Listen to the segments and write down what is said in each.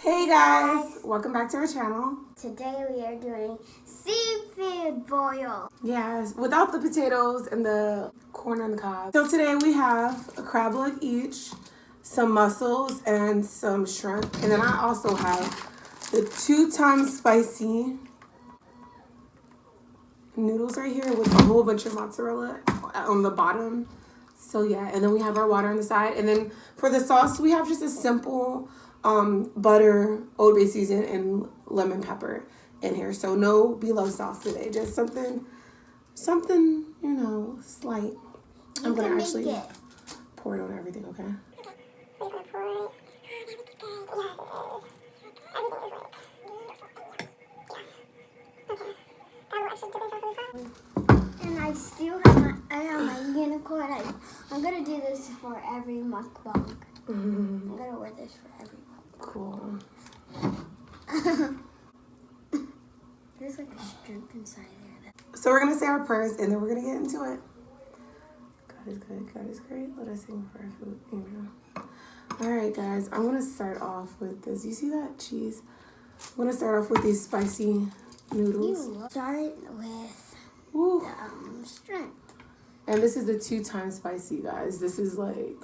Hey guys, welcome back to our channel. Today we are doing seafood boil. Yes, without the potatoes and the corn on the cob. So today we have a crab leg each, some mussels, and some shrimp. And then I also have the 2-time spicy noodles right here with a whole bunch of mozzarella on the bottom. So yeah, and then we have our water on the side. And then for the sauce, we have just a simple butter, Old Bay season, and lemon pepper in here. So no beloved sauce today, just something, you know, slight. I'm gonna actually pour it on everything, okay? And I still have my unicorn. I'm gonna do this for every mukbang. I'm gonna wear this for every mukbang. Cool. There's like a shrimp inside there. So we're gonna say our prayers and then we're gonna get into it. God is good, God is great. Let us sing for our food. Amen. All right, guys, I'm gonna start off with this. You see that cheese? I'm gonna start off with these spicy noodles. You start with shrimp. And this is the 2-time spicy, guys. This is like...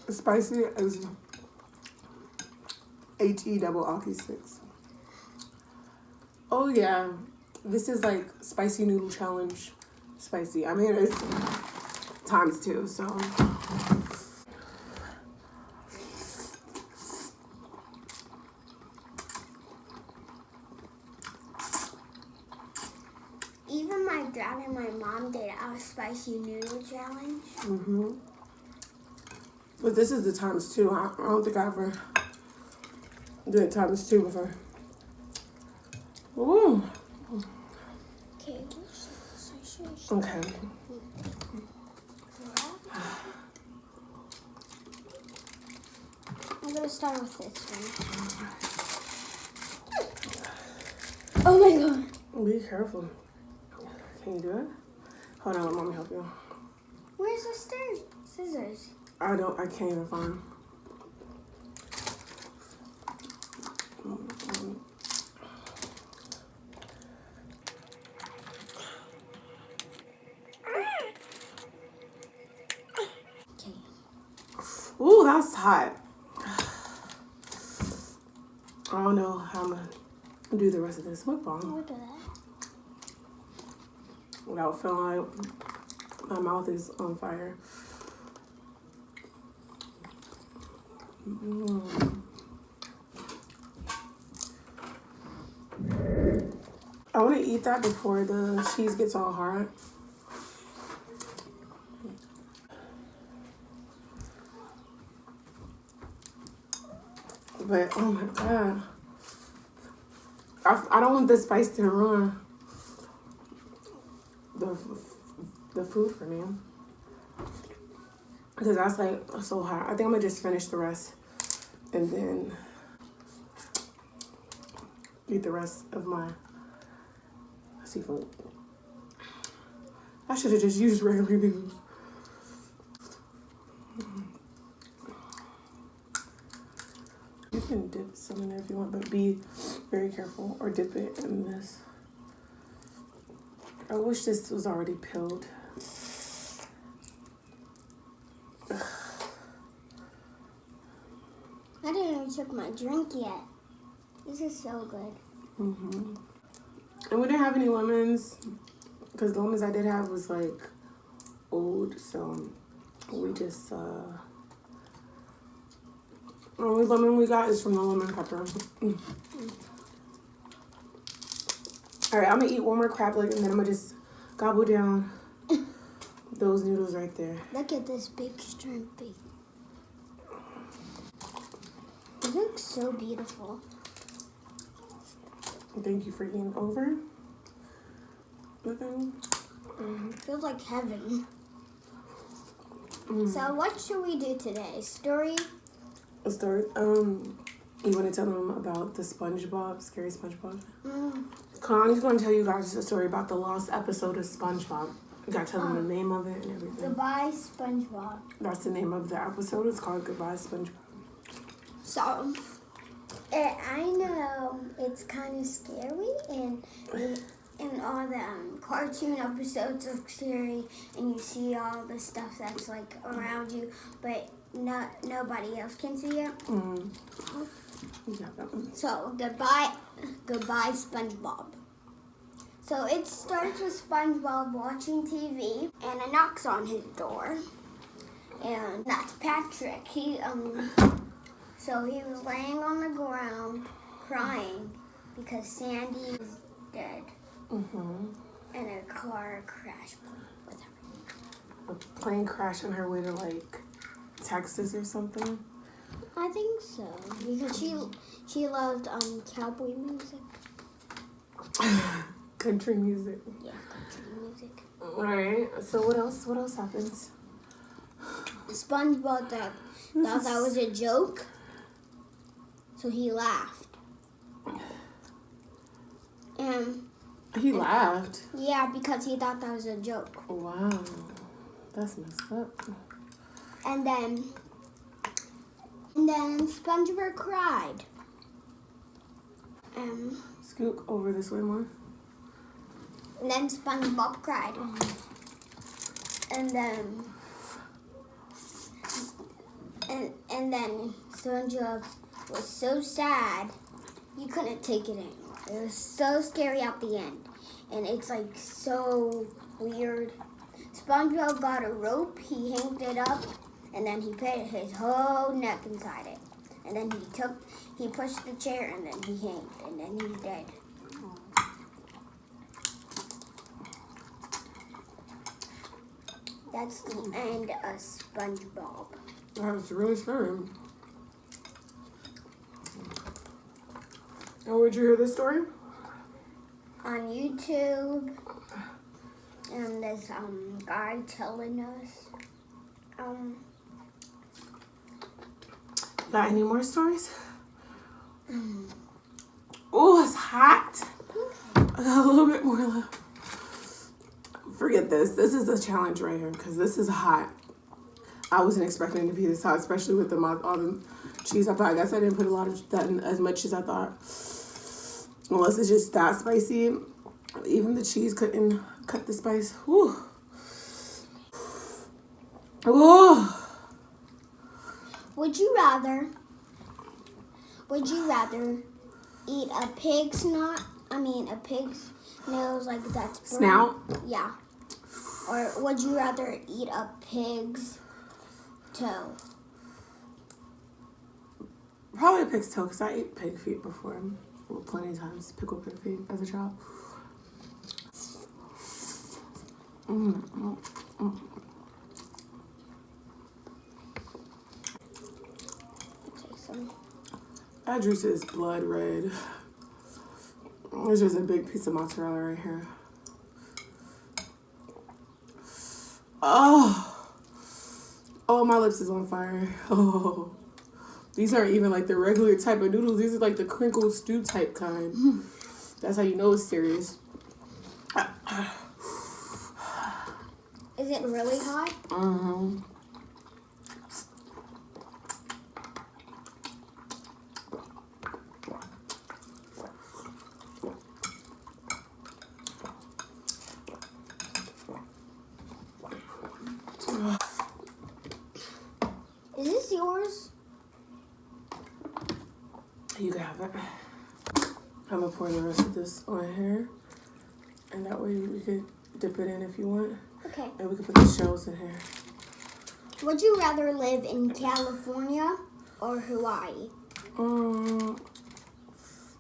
Spicy as HE-6. Oh yeah, this is like spicy noodle challenge spicy. I mean, it's ×2, so. Even my dad and my mom did our spicy noodle challenge. But this is the ×2. I don't think I ever did ×2 before. Ooh. Okay. Okay. I'm gonna start with this one. Oh my god. Be careful. Can you do it? Hold on, let mommy help you. Where's the scissors? I can't even find. Okay. Ooh, that's hot. I don't know how I'm gonna do the rest of this mukbang Look at that. without feeling like my mouth is on fire. I want to eat that before the cheese gets all hard. But oh my god, I don't want the spice to ruin the food for me, because that's like so hot. I think I'm gonna just finish the rest and then eat the rest of my seafood. I should have just used regular noodles. You can dip some in there if you want, but be very careful, or dip it in this. I wish this was already peeled. I didn't even took my drink yet. This is so good. And we didn't have any lemons, because the lemons I did have was like old, so we just the only lemon we got is from the lemon pepper. All right, I'm gonna eat one more crab leg and then I'm gonna just gobble down those noodles right there. Look at this big shrimpy. It looks so beautiful. Thank you for eating over. Feels like heaven. So what should we do today? Story? A story. You want to tell them about the SpongeBob, scary SpongeBob? Mm. Connie's going to tell you guys a story about the lost episode of SpongeBob. You got to tell them the name of it and everything. Goodbye, SpongeBob. That's the name of the episode. It's called Goodbye, SpongeBob. So, I know it's kind of scary, and all the cartoon episodes are scary, and you see all the stuff that's like around you, but nobody else can see it. Mm. Yeah, that one. So, goodbye, SpongeBob. So it starts with SpongeBob watching TV, and it knocks on his door, and that's Patrick. So he was laying on the ground crying because Sandy is dead, Mm-hmm. and a car crashed with her. A plane crash on her way to like Texas or something. I think so, because she loved cowboy music. Country music. Yeah, country music. Alright, so what else happens? SpongeBob thought that was a joke, so he laughed. And He laughed. yeah, because he thought that was a joke. Wow. That's messed up. And then SpongeBob cried. Scoot over this way more. And then SpongeBob cried. And then SpongeBob was so sad you couldn't take it anymore. It was so scary at the end. And it's like so weird. SpongeBob got a rope, he hanged it up, and then he put his whole neck inside it. And then he pushed the chair, and then he hanged, and then he's dead. That's the end of SpongeBob. That was really scary. And where'd you hear this story? On YouTube, and this guy telling us. Got any more stories? Oh, it's hot. I got a little bit more left. Forget this. This is a challenge right here because this is hot. I wasn't expecting it to be this hot, especially with all the cheese I put. I guess I didn't put a lot of that in as much as I thought. Unless it's just that spicy. Even the cheese couldn't cut the spice. Whew. Ooh. Would you rather eat a pig's nose like that's burnt? Snout? Yeah. Or would you rather eat a pig's toe? Probably a pig's toe because I ate pig feet before. Well, plenty of times. Pickled pig feet as a child. Take some. That juice is blood red. It's just a big piece of mozzarella right here. Oh, my lips is on fire. Oh, these aren't even like the regular type of noodles. These are like the crinkle stew type kind. That's how you know it's serious. Is it really hot? Is this yours? You can have it. I'm gonna pour the rest of this on here, and that way we could dip it in if you want. Okay. And we can put the shells in here. Would you rather live in California or Hawaii?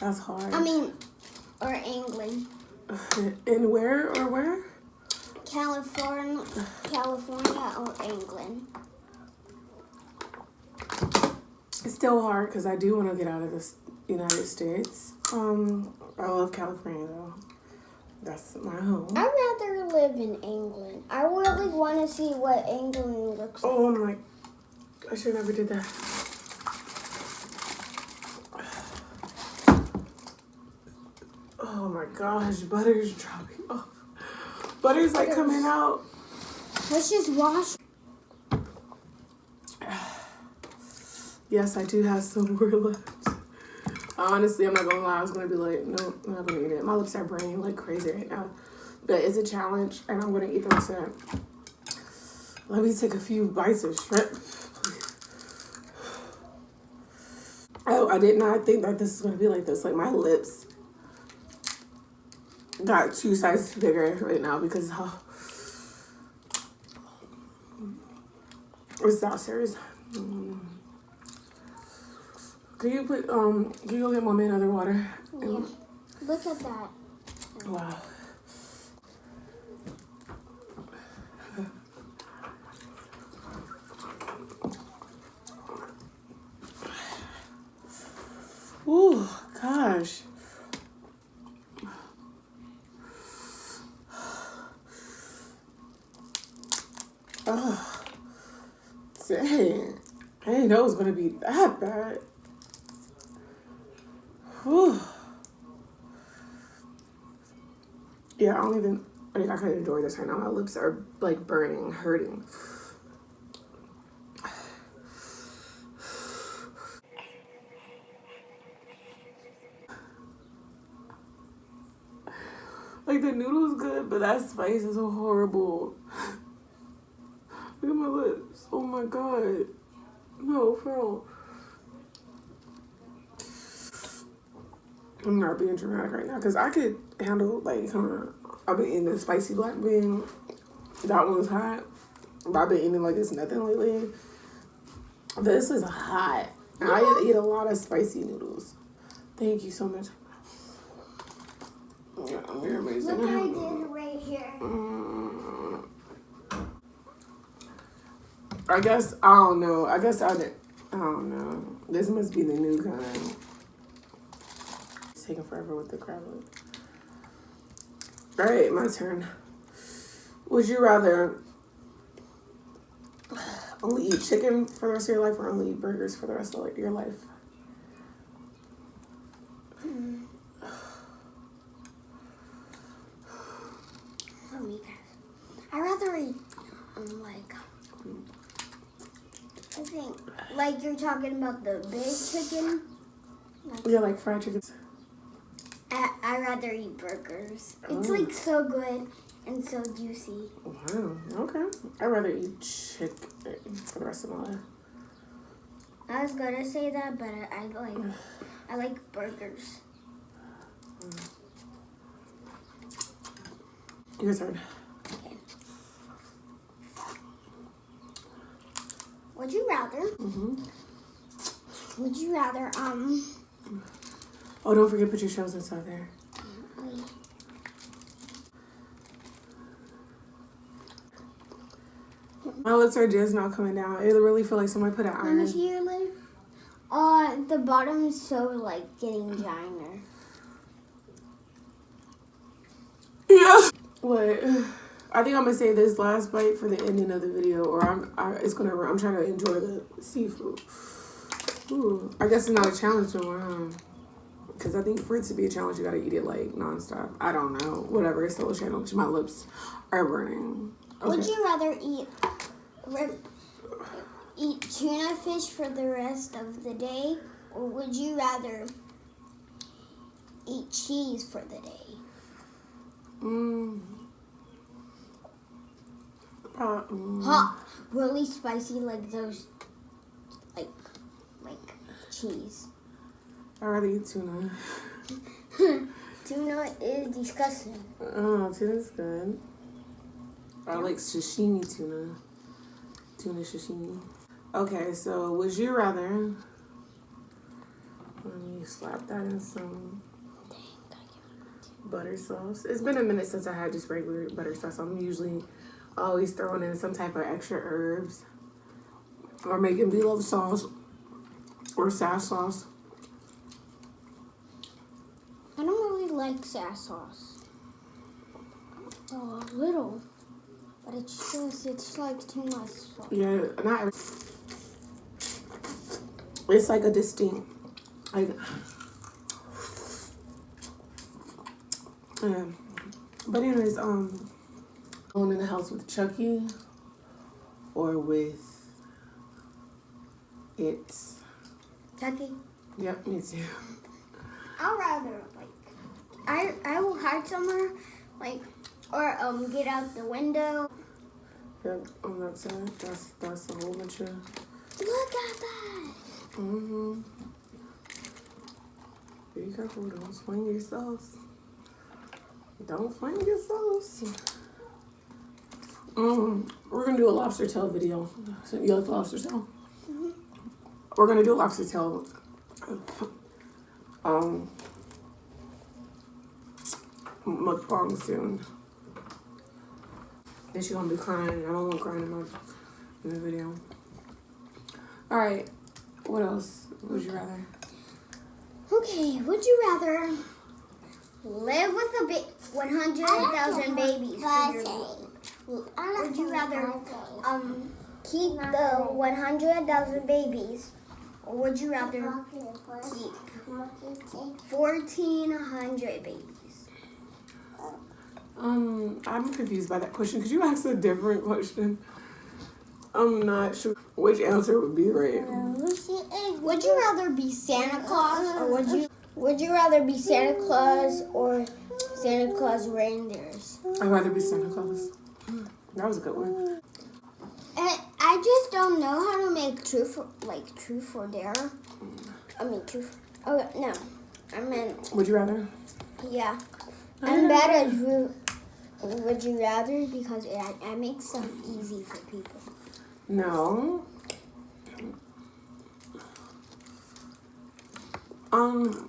That's hard. Or England. In where or where? California or England. It's still hard because I do want to get out of the United States. I love California though. That's my home. I'd rather live in England. I really want to see what England looks like. Oh, I'm like, I should never did that. Oh my gosh, butter's dropping off. Butter's like coming out. Let's just wash. Yes, I do have some more left. Honestly, I'm not gonna lie. I was gonna be like, no, I'm not gonna eat it. My lips are burning like crazy right now. But it's a challenge, and I'm gonna eat the rest of it. Let me take a few bites of shrimp. Oh, I did not think that this is gonna be like this. Like my lips got 2 sizes bigger right now because it's downstairs. Can you put can you go get mommy another water? Yeah. Look at that. Wow. Ooh, gosh. Oh, dang. I didn't know it was going to be that bad. Whew. Yeah, I don't even, I mean, I can't enjoy this right now. My lips are like burning, hurting. Like the noodle's good, but that spice is so horrible. Look at my lips. Oh my god. No, for real. I'm not being dramatic right now because I could handle like I've been eating the spicy black bean. That one's hot. But I've been eating like it's nothing lately. This is hot. And I eat a lot of spicy noodles. Thank you so much. Yeah, you're amazing. Look what I did right here. I guess, I don't know. I don't know. This must be the new kind. It's taking forever with the crab leg. All right, my turn. Would you rather only eat chicken for the rest of your life or only eat burgers for the rest of your life? I'd rather eat, I think, like you're talking about the big chicken. Yeah, like fried chicken. I'd rather eat burgers. It's like so good and so juicy. Wow, okay. I'd rather eat chicken for the rest of my life. I was gonna say that, but I like burgers. Your turn. Okay. Would you rather? Would you rather Oh, don't forget to put your shells inside there. My lips are just not coming down. It really feel like somebody put an Let me iron. see your lip. The bottom is so getting giant. Yeah. What? I think I'm gonna save this last bite for the ending of the video, or I'm trying to enjoy the seafood. Ooh, I guess it's not a challenge no more, huh? Because I think for it to be a challenge, you gotta eat it like nonstop. I don't know. Whatever. It's still a challenge. My lips are burning. Okay. Would you rather eat tuna fish for the rest of the day, or would you rather eat cheese for the day? Hot, really spicy, like those, like cheese. I'd rather eat tuna. Tuna is disgusting. Oh, tuna's good. I like sashimi tuna. Tuna sashimi. Okay, so would you rather... Let me slap that in some butter sauce. It's been a minute since I had just regular butter sauce. I'm usually always throwing in some type of extra herbs. Or making beef sauce. Or sass sauce. I don't really like sass sauce. Oh, a little. But it's like too much sauce. Yeah, not... It's like a distinct... Like... Yeah. But anyways, alone in the house with Chucky or with it. Chucky. Yep, me too. I'll rather I will hide somewhere, like, or get out the window. Yep, on that side. That's a whole bunch of. Look at that. Mm-hmm. Be careful, don't swing yourselves. Don't swing yourselves. We're gonna do a lobster tail video. So you like lobster tail? Mm-hmm. We're gonna do a lobster tail mukbang soon. Then she gonna be crying. I don't want crying in the video. All right. What else would you rather? Okay, would you rather live with 100,000 babies for your would you rather keep the 100,000 babies, or would you rather keep 1,400 babies? I'm confused by that question. Could you ask a different question? I'm not sure which answer would be right. Would you rather be Santa Claus, or would you rather be Santa Claus or Santa Claus reindeers? I'd rather be Santa Claus. That was a good one. And I just don't know how to make truth or dare. I mean truth. Oh no, I meant Would you rather? yeah. I'm bad at would you rather because I make stuff easy for people. No.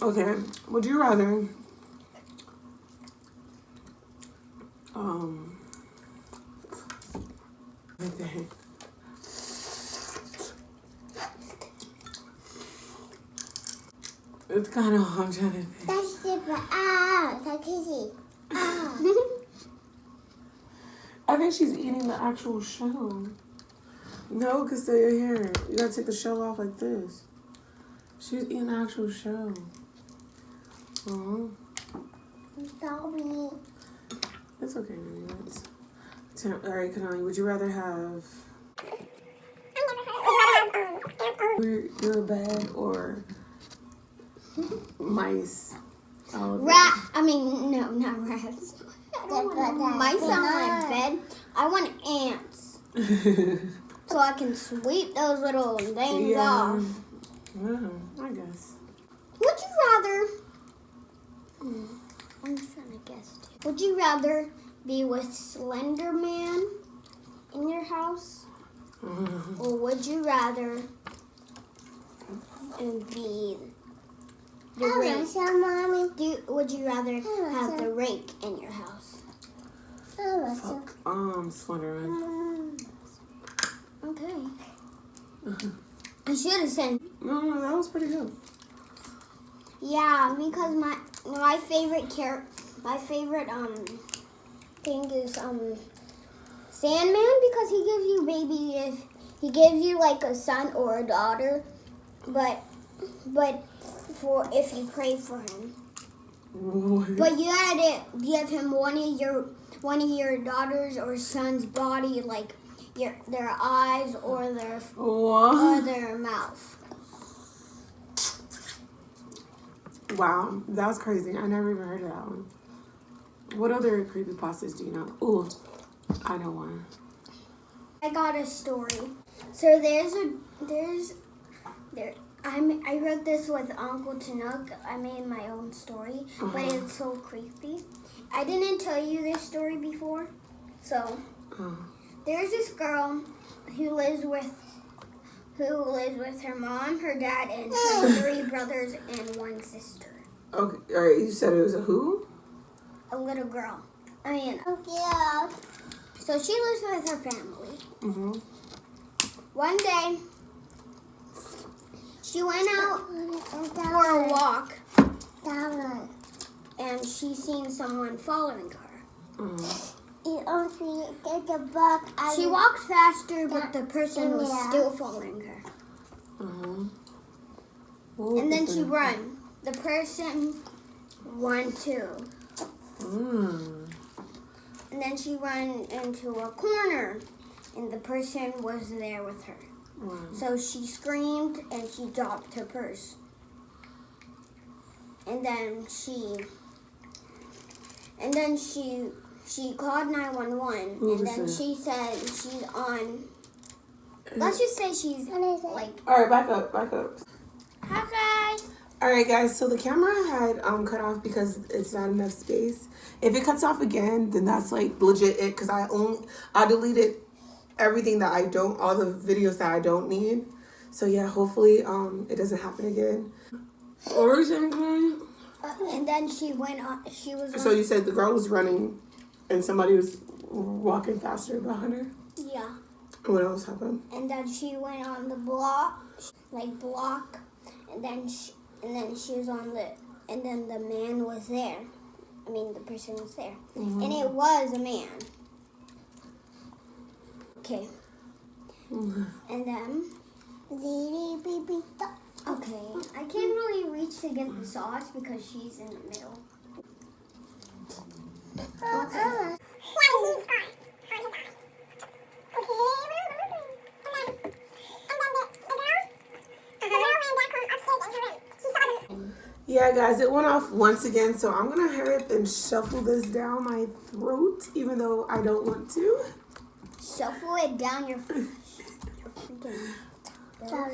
Okay. Would you rather okay. It's kind of hard to think. That's super. That's easy. I think she's eating the actual shell. No, because they're here. You gotta take the shell off like this. She's eating the actual shell. Oh. Sorry. It's okay, anyways. Alright, Kanani, would you rather have your bed or mice? Rat. I mean, no, not rats. I don't want mice on my bed. I want ants. So I can sweep those little things off. Yeah, I guess. Would you rather... I'm just trying to guess too. Would you rather be with Slender Man in your house? Or would you rather be the rake? Would you rather have the rake in your house? Fuck, Slenderman. Okay. I should have said... No, that was pretty good. Yeah, because my favorite thing is Sandman, because he gives you he gives you like a son or a daughter, but for if you pray for him. But you gotta give him one of your daughters or son's body, like their eyes or their mouth. Wow, that was crazy. I never even heard of that one. What other creepypastas do you know? Ooh, I know one. I got a story. So I wrote this with Uncle Chinook. I made my own story, but it's so creepy. I didn't tell you this story before. So there's this girl who lives with her mom, her dad, and her 3 brothers and 1 sister. Okay, all right. You said it was a who? A little girl. I mean, yeah. So she lives with her family. Mm-hmm. One day, she went out for a walk, and she seen someone following her. She walked faster, but the person was still following her. And then she ran. The person run too. And then she ran into a corner, and the person was there with her. So she screamed and she dropped her purse. And then she called 911. And then she said she's on. Let's just say she's like. All right, back up. Hi guys. All right, guys. So the camera had cut off because it's not enough space. If it cuts off again, then that's like legit it. Cause I deleted everything that I don't, all the videos that I don't need. So yeah, hopefully it doesn't happen again. What were you saying, Chloe? And then she went on. She was. So you said the girl was running, and somebody was walking faster behind her. Yeah. What else happened? And then she went on the block, and then she was on the, and then the man was there. I mean, the person was there, and it was a man. Okay. And then, okay, I can't really reach to get the sauce because she's in the middle. Okay. Yeah, guys, it went off once again, so I'm gonna hurry up and shuffle this down my throat, even though I don't want to. Shuffle it down your freaking. Can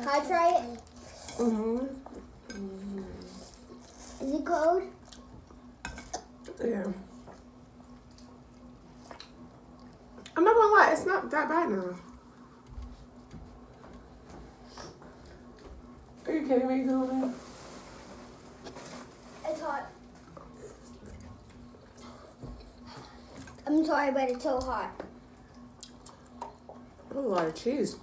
I try it? Is it cold? Yeah. I'm not gonna lie, it's not that bad now. Are you kidding me, Dylan? It's hot. I'm sorry, but it's so hot. A lot of cheese.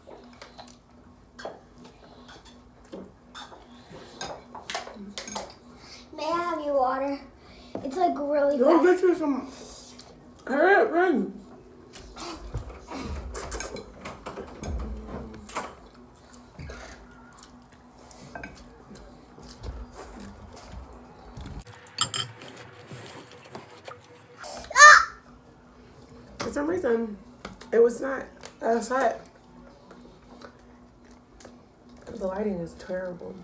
May I have your water? It's like really Go fast. get you some. Hurry up, run. For some reason, it was not as hot. The lighting is terrible.